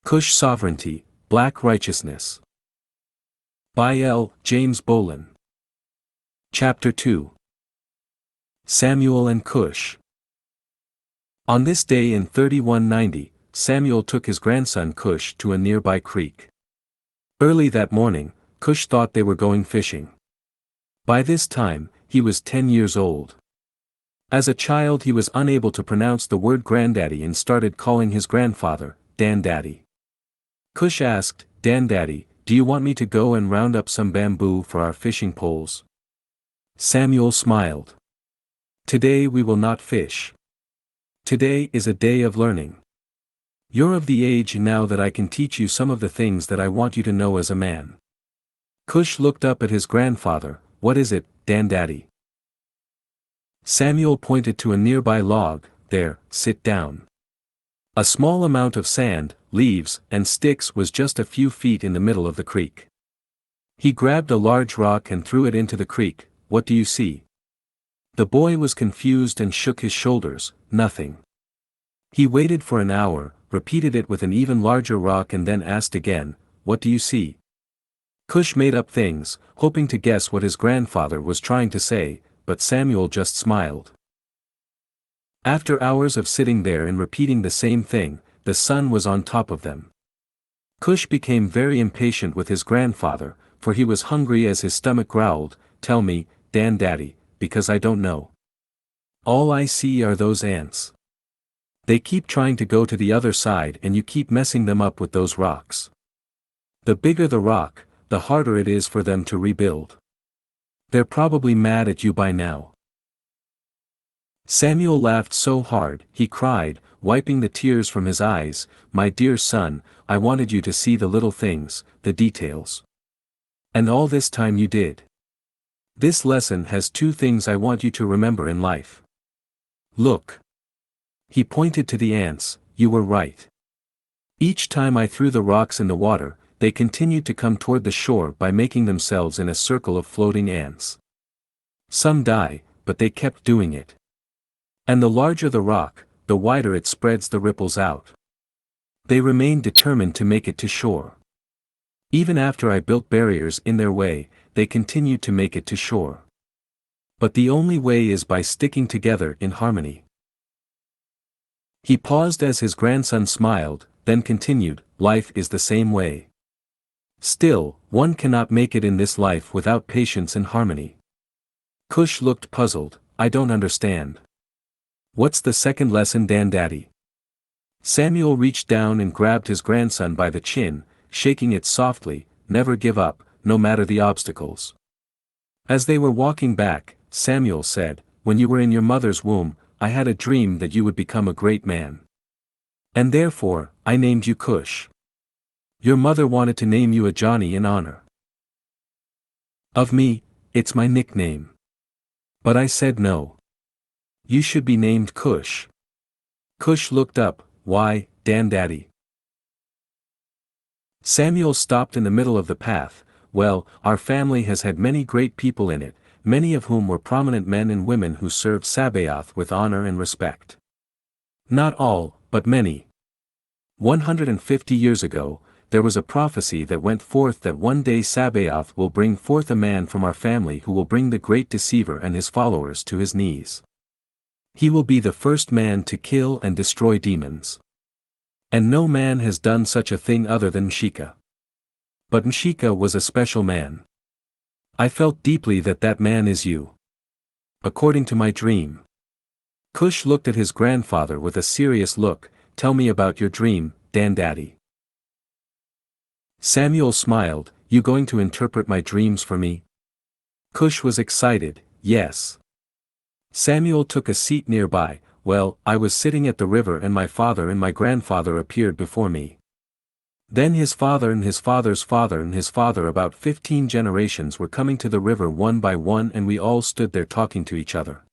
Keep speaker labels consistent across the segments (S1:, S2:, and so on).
S1: Cush Sovereignty, Black Righteousness. By L. James Bolin. Chapter 2. Samuel and Cush. On this day in 3190, Samuel took his grandson Cush to a nearby creek. Early that morning, Cush thought they were going fishing. By this time, he was 10 years old. As a child he was unable to pronounce the word granddaddy and started calling his grandfather, Dan-daddy. Cush asked, Dan-daddy, do you want me to go and round up some bamboo for our fishing poles? Samuel smiled. Today we will not fish. Today is a day of learning. You're of the age now that I can teach you some of the things that I want you to know as a man. Cush looked up at his grandfather. What is it, Dan-daddy? Samuel pointed to a nearby log. There, sit down. A small amount of sand, leaves, and sticks was just a few feet in the middle of the creek. He grabbed a large rock and threw it into the creek. What do you see? The boy was confused and shook his shoulders. Nothing. He waited for an hour, repeated it with an even larger rock and then asked again, what do you see? Cush made up things, hoping to guess what his grandfather was trying to say, but Samuel just smiled. After hours of sitting there and repeating the same thing, the sun was on top of them. Cush became very impatient with his grandfather, for he was hungry as his stomach growled. Tell me, Dan-daddy, because I don't know. All I see are those ants. They keep trying to go to the other side and you keep messing them up with those rocks. The bigger the rock, the harder it is for them to rebuild. They're probably mad at you by now. Samuel laughed so hard, he cried, wiping the tears from his eyes, my dear son, I wanted you to see the little things, the details. And all this time you did. This lesson has two things I want you to remember in life. Look. He pointed to the ants. You were right. Each time I threw the rocks in the water, they continued to come toward the shore by making themselves in a circle of floating ants. Some die, but they kept doing it. And the larger the rock, the wider it spreads the ripples out. They remained determined to make it to shore. Even after I built barriers in their way, they continued to make it to shore. But the only way is by sticking together in harmony. He paused as his grandson smiled, then continued, life is the same way. Still, one cannot make it in this life without patience and harmony. Cush looked puzzled. I don't understand. What's the second lesson, Dan-daddy? Samuel reached down and grabbed his grandson by the chin, shaking it softly, never give up, no matter the obstacles. As they were walking back, Samuel said, when you were in your mother's womb, I had a dream that you would become a great man. And therefore, I named you Cush. Your mother wanted to name you a Johnny in honor of me, it's my nickname. But I said no. You should be named Cush. Cush looked up. Why, Dan-daddy? Samuel stopped in the middle of the path. Well, our family has had many great people in it, many of whom were prominent men and women who served Sabaoth with honor and respect. Not all, but many. 150 years ago, there was a prophecy that went forth that one day Sabaoth will bring forth a man from our family who will bring the great deceiver and his followers to his knees. He will be the first man to kill and destroy demons. And no man has done such a thing other than Mshika. But Mshika was a special man. I felt deeply that that man is you. According to my dream. Cush looked at his grandfather with a serious look. Tell me about your dream, Dan-daddy. Samuel smiled. You going to interpret my dreams for me? Cush was excited. Yes. Samuel took a seat nearby. Well, I was sitting at the river and my father and my grandfather appeared before me. Then his father and his father's father and his father, about 15 generations, were coming to the river one by one and we all stood there talking to each other.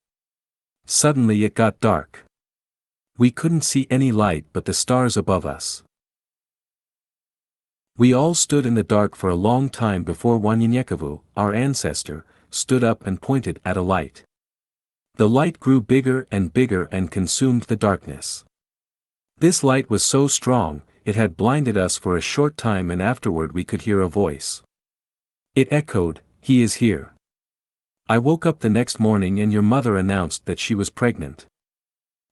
S1: Suddenly it got dark. We couldn't see any light but the stars above us. We all stood in the dark for a long time before Wanyanyekavu, our ancestor, stood up and pointed at a light. The light grew bigger and consumed the darkness. This light was so strong, it had blinded us for a short time and afterward we could hear a voice. It echoed, "He is here." I woke up the next morning and your mother announced that she was pregnant.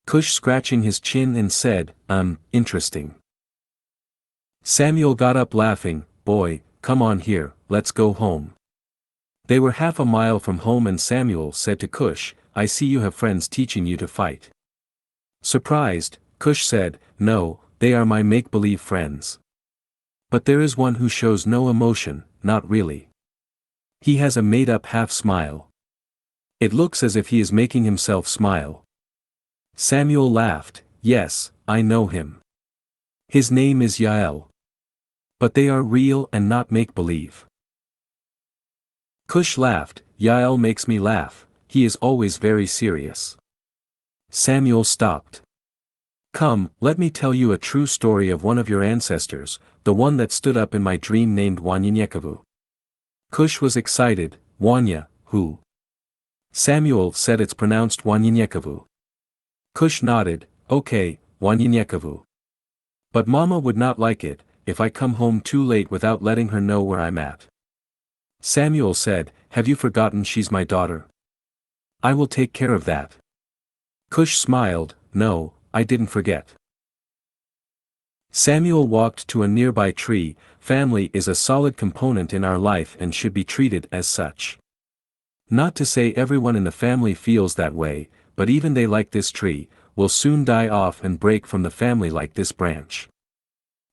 S1: Cush scratching his chin and said, interesting. Samuel got up laughing, "Boy, come on here, let's go home." They were half a mile from home and Samuel said to Cush, "I see you have friends teaching you to fight." Surprised, Cush said, "No, they are my make-believe friends. But there is one who shows no emotion, not really. He has a made-up half-smile. It looks as if he is making himself smile." Samuel laughed, "Yes, I know him. His name is Yael. But they are real and not make-believe." Cush laughed, "Yael makes me laugh, he is always very serious." Samuel stopped. "Come, let me tell you a true story of one of your ancestors, the one that stood up in my dream named Wanyanyekavu." Cush was excited, "Wanya, who?" Samuel said, "It's pronounced Wanyanyekavu." Cush nodded, "Okay, Wanyanyekavu. But Mama would not like it, if I come home too late without letting her know where I'm at." Samuel said, "Have you forgotten she's my daughter? I will take care of that." Cush smiled, "No, I didn't forget." Samuel walked to a nearby tree. Family is a solid component in our life and should be treated as such. Not to say everyone in the family feels that way, but even they, like this tree, will soon die off and break from the family like this branch.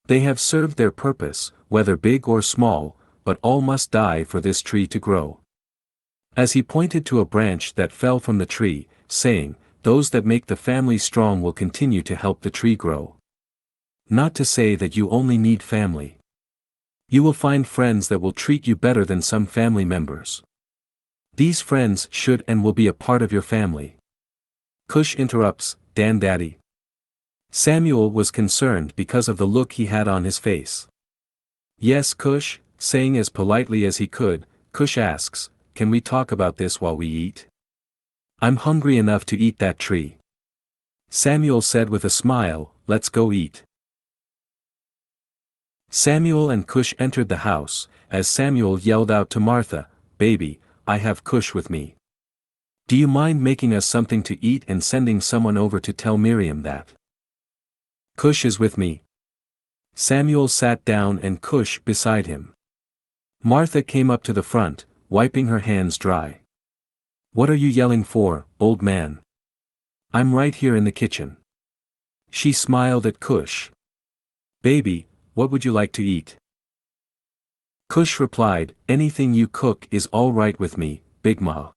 S1: They have served their purpose, whether big or small, but all must die for this tree to grow. As he pointed to a branch that fell from the tree, saying, "Those that make the family strong will continue to help the tree grow." Not to say that you only need family. You will find friends that will treat you better than some family members. These friends should and will be a part of your family. Cush interrupts, "Dan Daddy." Samuel was concerned because of the look he had on his face. "Yes, Cush," saying as politely as he could, Cush asks, "Can we talk about this while we eat? I'm hungry enough to eat that tree." Samuel said with a smile, "Let's go eat." Samuel and Cush entered the house, as Samuel yelled out to Martha, "Baby, I have Cush with me. Do you mind making us something to eat and sending someone over to tell Miriam that Cush is with me?" Samuel sat down and Cush beside him. Martha came up to the front, wiping her hands dry. "What are you yelling for, old man? I'm right here in the kitchen." She smiled at Cush. "Baby, what would you like to eat?" Cush replied, "Anything you cook is all right with me, Big Ma."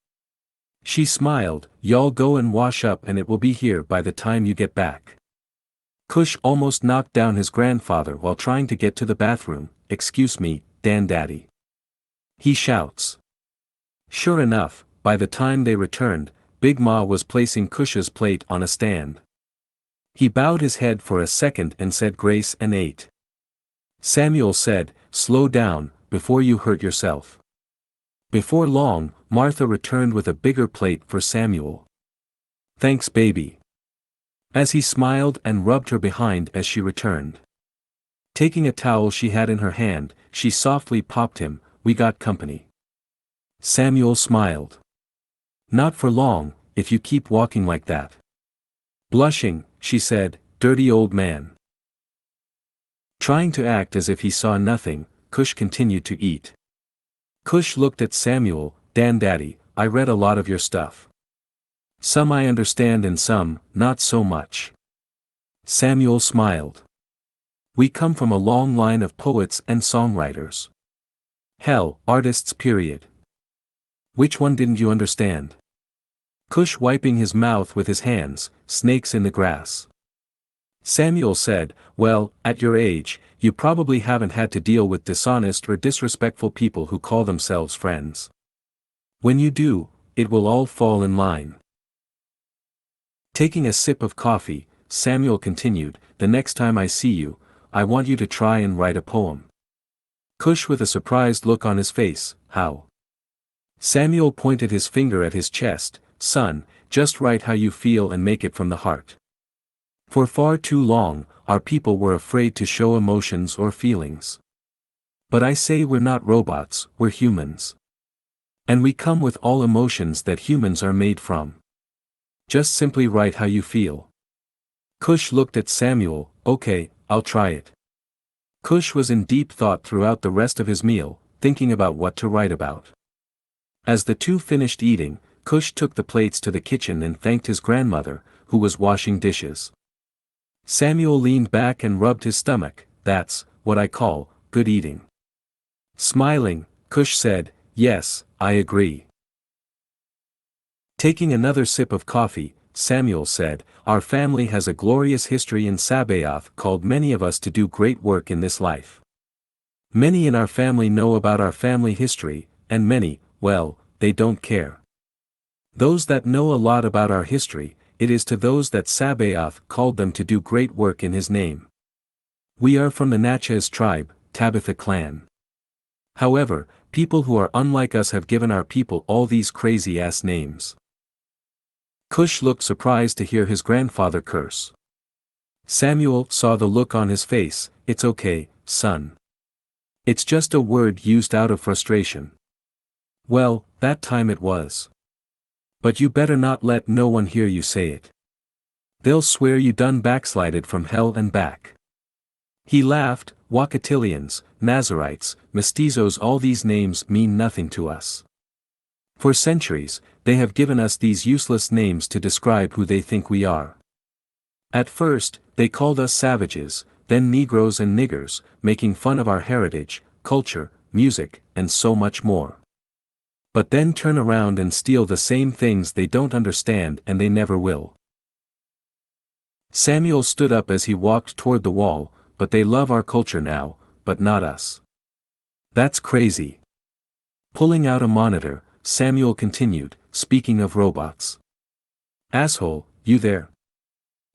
S1: She smiled, "Y'all go and wash up and it will be here by the time you get back." Cush almost knocked down his grandfather while trying to get to the bathroom. "Excuse me, Dan Daddy," he shouts. Sure enough, by the time they returned, Big Ma was placing Cush's plate on a stand. He bowed his head for a second and said grace and ate. Samuel said, "Slow down, before you hurt yourself." Before long, Martha returned with a bigger plate for Samuel. "Thanks, baby." As he smiled and rubbed her behind as she returned. Taking a towel she had in her hand, she softly popped him, "We got company." Samuel smiled. "Not for long, if you keep walking like that." Blushing, she said, "Dirty old man." Trying to act as if he saw nothing, Cush continued to eat. Cush looked at Samuel, "Dan Daddy, I read a lot of your stuff. Some I understand and some, not so much." Samuel smiled. "We come from a long line of poets and songwriters. Hell, artists period. Which one didn't you understand?" Cush wiping his mouth with his hands, "Snakes in the grass." Samuel said, "Well, at your age, you probably haven't had to deal with dishonest or disrespectful people who call themselves friends. When you do, it will all fall in line." Taking a sip of coffee, Samuel continued, "The next time I see you, I want you to try and write a poem." Cush with a surprised look on his face, "How?" Samuel pointed his finger at his chest, "Son, just write how you feel and make it from the heart. For far too long, our people were afraid to show emotions or feelings. But I say we're not robots, we're humans. And we come with all emotions that humans are made from. Just simply write how you feel. Cush looked at Samuel. Okay, I'll try it. Cush was in deep thought throughout the rest of his meal, thinking about what to write about. As the two finished eating, Cush took the plates to the kitchen and thanked his grandmother, who was washing dishes. Samuel leaned back and rubbed his stomach. That's what I call good eating. Smiling, Cush said, yes, I agree. Taking another sip of coffee, Samuel said, our family has a glorious history in Sabaoth called many of us to do great work in this life. Many in our family know about our family history, and many, well, they don't care. Those that know a lot about our history, it is to those that Sabaoth called them to do great work in his name. We are from the Natchez tribe, Tabitha clan. However, people who are unlike us have given our people all these crazy-ass names. Cush looked surprised to hear his grandfather curse. Samuel saw the look on his face. It's okay, son. It's just a word used out of frustration. Well, that time it was. But you better not let no one hear you say it. They'll swear you done backslided from hell and back. He laughed. Wakatilians, Nazarites, Mestizos, all these names mean nothing to us. For centuries, they have given us these useless names to describe who they think we are. At first, they called us savages, then Negroes and niggers, making fun of our heritage, culture, music, and so much more. But then turn around and steal the same things they don't understand and they never will. Samuel stood up as he walked toward the wall. But they love our culture now, but not us. That's crazy. Pulling out a monitor, Samuel continued, speaking of robots. Asshole, you there?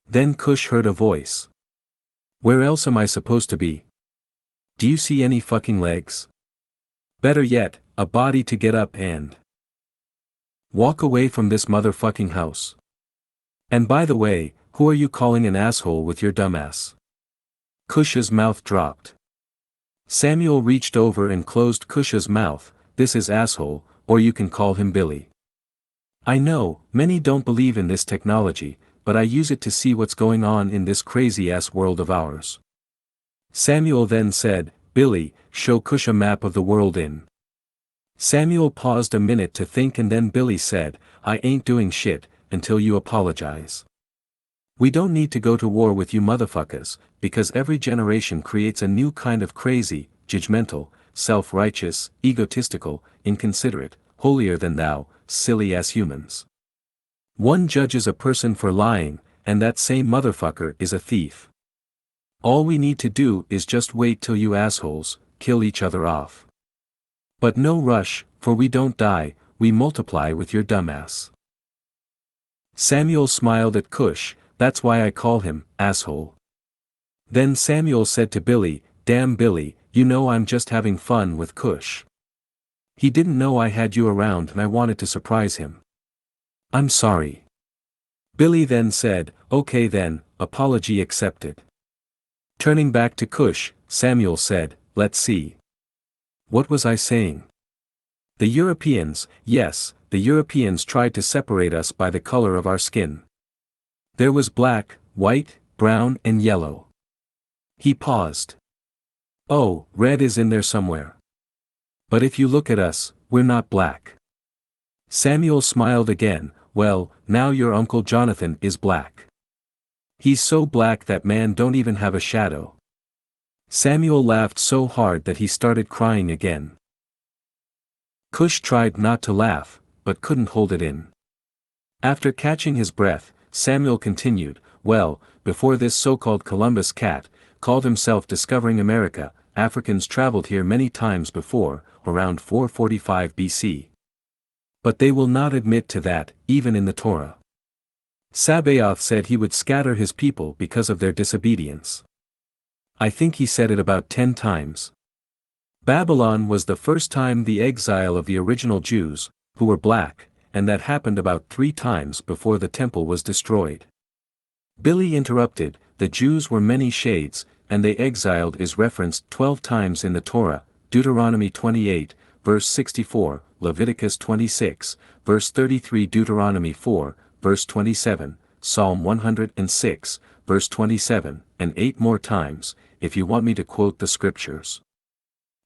S1: Then Cush heard a voice. Where else am I supposed to be? Do you see any fucking legs? Better yet, a body to get up and walk away from this motherfucking house. And by the way, who are you calling an asshole with your dumbass? Cush's mouth dropped. Samuel reached over and closed Cush's mouth. This is asshole, or you can call him Billy. I know, many don't believe in this technology, but I use it to see what's going on in this crazy-ass world of ours. Samuel then said, Billy, show Cush a map of the world in. Samuel paused a minute to think and then Billy said, I ain't doing shit, until you apologize. We don't need to go to war with you motherfuckers, because every generation creates a new kind of crazy, judgmental, self-righteous, egotistical, inconsiderate, holier-than-thou, silly-ass humans. One judges a person for lying, and that same motherfucker is a thief. All we need to do is just wait till you assholes kill each other off. But no rush, for we don't die, we multiply with your dumbass. Samuel smiled at Cush. That's why I call him, asshole. Then Samuel said to Billy, damn Billy, you know I'm just having fun with Cush. He didn't know I had you around and I wanted to surprise him. I'm sorry. Billy then said, okay then, apology accepted. Turning back to Cush, Samuel said, let's see. What was I saying? The Europeans, yes, the Europeans tried to separate us by the color of our skin. There was black, white, brown and yellow. He paused. Oh, red is in there somewhere. But if you look at us, we're not black. Samuel smiled again. Well, now your Uncle Jonathan is black. He's so black that man don't even have a shadow. Samuel laughed so hard that he started crying again. Cush tried not to laugh, but couldn't hold it in. After catching his breath, Samuel continued, well, before this so-called Columbus cat called himself discovering America, Africans traveled here many times before, around 445 BC. But they will not admit to that, even in the Torah. Sabaoth said he would scatter his people because of their disobedience. I think he said it about 10 times. Babylon was the first time the exile of the original Jews, who were black, and that happened about 3 times before the temple was destroyed. Billy interrupted, the Jews were many shades, and they exiled is referenced 12 times in the Torah, Deuteronomy 28, verse 64, Leviticus 26, verse 33, Deuteronomy 4, verse 27, Psalm 106, verse 27, and 8 more times, if you want me to quote the scriptures.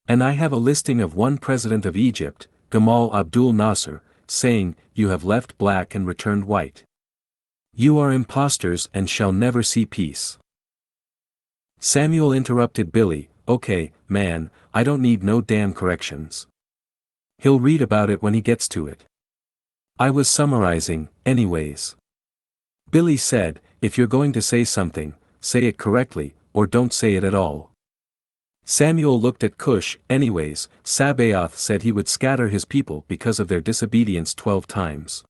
S1: And I have a listing of one president of Egypt, Gamal Abdul Nasser, saying, "You have left black and returned white. You are impostors and shall never see peace." Samuel interrupted Billy, "Okay, man, I don't need no damn corrections. He'll read about it when he gets to it. I was summarizing, anyways." Billy said, "If you're going to say something, say it correctly, or don't say it at all." Samuel looked at Cush. "Anyways, Sabaoth said he would scatter his people because of their disobedience 12 times.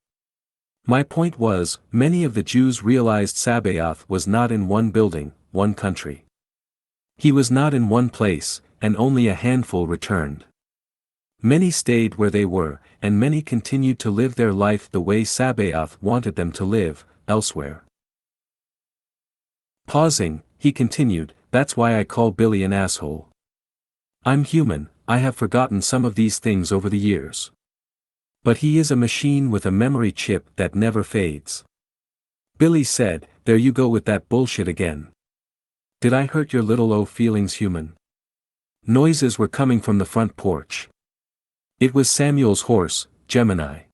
S1: My point was, many of the Jews realized Sabaoth was not in one building, one country. He was not in one place, and only a handful returned. Many stayed where they were, and many continued to live their life the way Sabaoth wanted them to live, elsewhere." Pausing, he continued, "That's why I call Billy an asshole. I'm human, I have forgotten some of these things over the years. But he is a machine with a memory chip that never fades." Billy said, "There you go with that bullshit again. Did I hurt your little O feelings, human?" Noises were coming from the front porch. It was Samuel's horse, Gemini.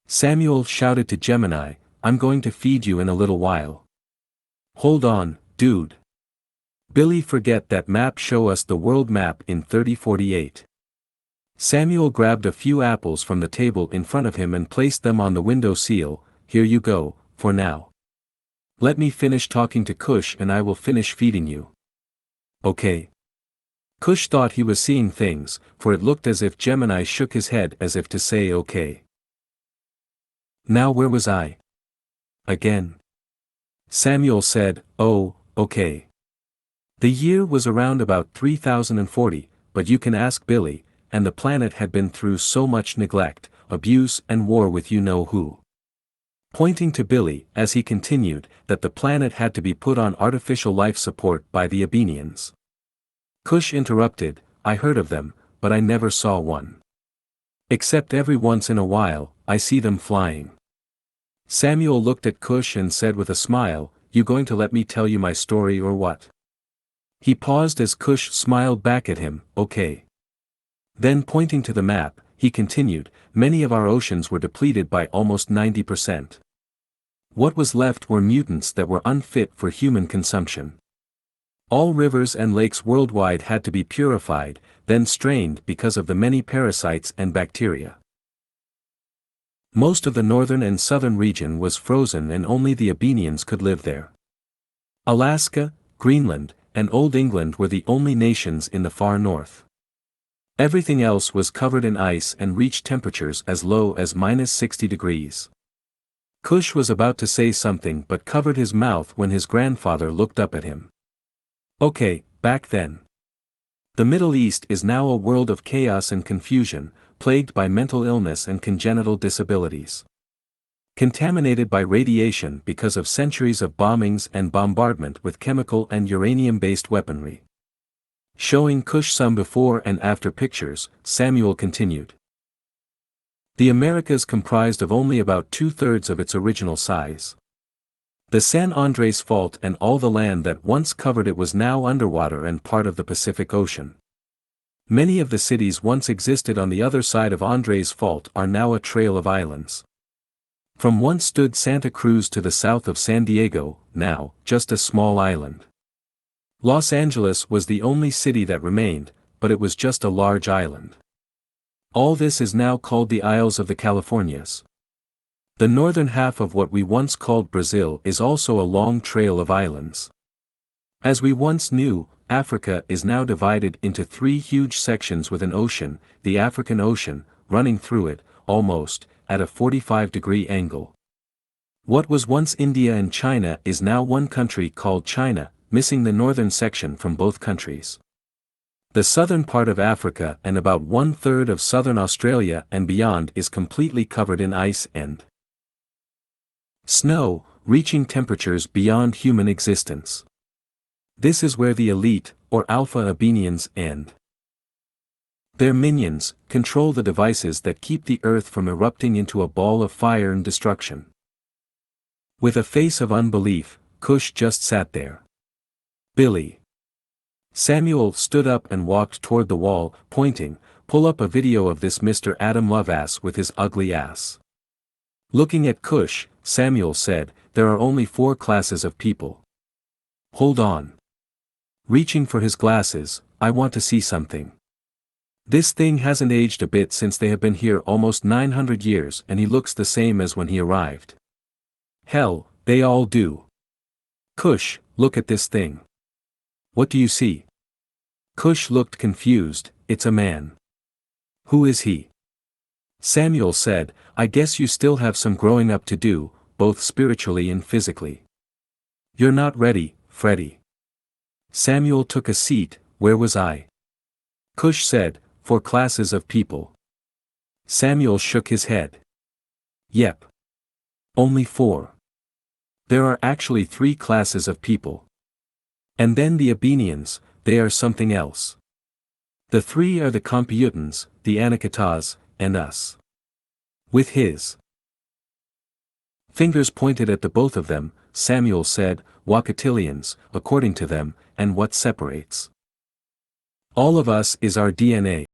S1: Samuel shouted to Gemini, "I'm going to feed you in a little while. Hold on, dude. Billy, forget that map, show us the world map in 3048. Samuel grabbed a few apples from the table in front of him and placed them on the window sill. "Here you go, for now. Let me finish talking to Cush and I will finish feeding you. Okay?" Cush thought he was seeing things, for it looked as if Gemini shook his head as if to say okay. "Now where was I? Again?" Samuel said, "Oh, okay. The year was around about 3040, but you can ask Billy, and the planet had been through so much neglect, abuse and war with you-know-who." Pointing to Billy, as he continued, that the planet had to be put on artificial life support by the Abenians. Cush interrupted, "I heard of them, but I never saw one. Except every once in a while, I see them flying." Samuel looked at Cush and said with a smile, "You going to let me tell you my story or what?" He paused as Cush smiled back at him, "Okay." Then pointing to the map, he continued, "Many of our oceans were depleted by almost 90%. What was left were mutants that were unfit for human consumption. All rivers and lakes worldwide had to be purified, then strained because of the many parasites and bacteria. Most of the northern and southern region was frozen and only the Abenians could live there. Alaska, Greenland, and Old England were the only nations in the far north. Everything else was covered in ice and reached temperatures as low as -60 degrees. Cush was about to say something but covered his mouth when his grandfather looked up at him. "Okay, back then. The Middle East is now a world of chaos and confusion, plagued by mental illness and congenital disabilities. Contaminated by radiation because of centuries of bombings and bombardment with chemical and uranium-based weaponry." Showing Cush some before and after pictures, Samuel continued. "The Americas comprised of only about 2/3 of its original size. The San Andres Fault and all the land that once covered it was now underwater and part of the Pacific Ocean. Many of the cities once existed on the other side of Andres Fault are now a trail of islands. From once stood Santa Cruz to the south of San Diego, now, just a small island. Los Angeles was the only city that remained, but it was just a large island. All this is now called the Isles of the Californias. The northern half of what we once called Brazil is also a long trail of islands. As we once knew, Africa is now divided into 3 huge sections with an ocean, the African Ocean, running through it, almost, at a 45-degree angle. What was once India and China is now one country called China, missing the northern section from both countries. The southern part of Africa and about 1/3 of southern Australia and beyond is completely covered in ice and snow, reaching temperatures beyond human existence. This is where the elite, or Alpha Abenians, end. Their minions control the devices that keep the Earth from erupting into a ball of fire and destruction. With a face of unbelief, Cush just sat there. Billy. Samuel stood up and walked toward the wall, pointing, "Pull up a video of this Mr. Adam Loveass with his ugly ass." Looking at Cush, Samuel said, "There are only 4 classes of people." "Hold on." Reaching for his glasses, "I want to see something. This thing hasn't aged a bit since they have been here almost 900 years and he looks the same as when he arrived." "Hell, they all do." "Cush, look at this thing." "What do you see?" Cush looked confused. "It's a man." "Who is he?" Samuel said, "I guess you still have some growing up to do, both spiritually and physically. You're not ready, Freddy." Samuel took a seat. "Where was I?" Cush said, "4 classes of people." Samuel shook his head. "Yep. Only 4. There are actually 3 classes of people. And then the Abenians, they are something else. The 3 are the Computans, the Anakitas, and us." With his fingers pointed at the both of them, Samuel said, "Wakatilians, according to them, and what separates all of us is our DNA.